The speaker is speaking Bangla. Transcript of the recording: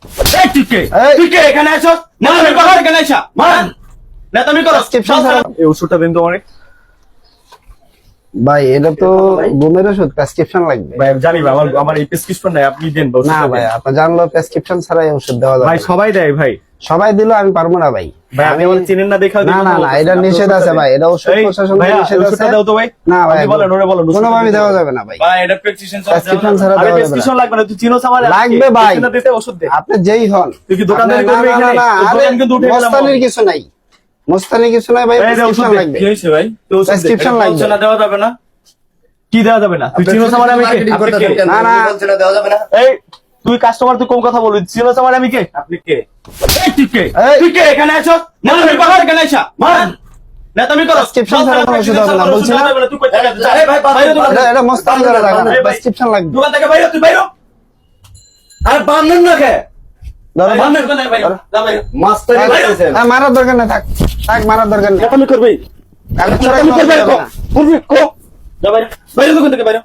এই তুই কে এখানে আছো? না তুমি কথা এখানে আইসা মান না তুমি করো প্রেসক্রিপশন ছাড়া এই ওষুধটা দিন তো অনেক। ভাই এটা তো ঘুমের ওষুধ, প্রেসক্রিপশন লাগবে। ভাই আমি জানি ভাই, আমার এই প্রেসক্রিপশন নাই, আপনি দেন না ভাই, আপনি জানলো প্রেসক্রিপশন ছাড়া এই ওষুধ দেওয়া যাবে ভাই না। সবাই দেয় ভাই। সবাই দিলো আমি পারবো না ভাই। ভাই আপনি আমার চিনেন না দেখা না না না, এটা নিষেধ আছে ভাই, এটা ওষুধ প্রশাসন থেকে নিষেধ আছে। দাও তো ভাই। না ভাই, আপনি বলেন, ওরে বলেন কোনোভাবে দেওয়া যাবে না ভাই। ভাই এটা প্রেসক্রিপশন প্রেসক্রিপশন ছাড়া আরে দেওয়া যাবে প্রেসক্রিপশন না। লাগবে না, তুই চিনোস আমার লাগবে ভাই। দিতে ওষুধ দে। আপনি যেই হন, তুই কি দোকানদারি আপনি- করবি না, না, এখানে? না, তোর আরে দোকান কিন্তু উঠে গেলাম। মস্তানির কিছু নাই, মস্তানির কিছু নাই ভাই, এই যে ওষুধ প্রেসক্রিপশন দে। লাগবে। কি হইছে ভাই? তুই ওষুধ দে। প্রেসক্রিপশন লাগবে। বলছো না দেওয়া যাবে না? কি দেওয়া যাবে না? তুই চিনোস আমার আমি কে? আপনি কে? না, না। দেওয়া যাবে না? এই তুই কাস্টমার, তুই কম কথা বলবি, চিনোস আমার আমি কে? আপনি কে? এই এই। তুই কে এখানে আছো? না তুমি কথা এখানে আইসা মান না তুমি করো প্রেসক্রিপশন ছাড়া কোনো ওষুধ হবে না, বলছি না? তুই কই টাকা দিছিস? আরে ভাই বাইরে দোকান থেকে। এটা মস্তানি করা যাবে না, এই ভাই, প্রেসক্রিপশন লাগবে। দোকান থেকে বাইরে তুই বাইরে। আরে বান্ধন না কে? ধরো, বান্ধন কোন বাইরে? যা বাইরে। মাস্টারি বাইরেছেন। মারার দরকার নেই, থাক থাক, মারার দরকার নেই। তুমি করবি। কাগজ ছাড়া তুমি কোনো করবে ওষুধ হবে কো? না। করবি কো? যা বাইরে। বাইরে দোকান থেকে বাইরে।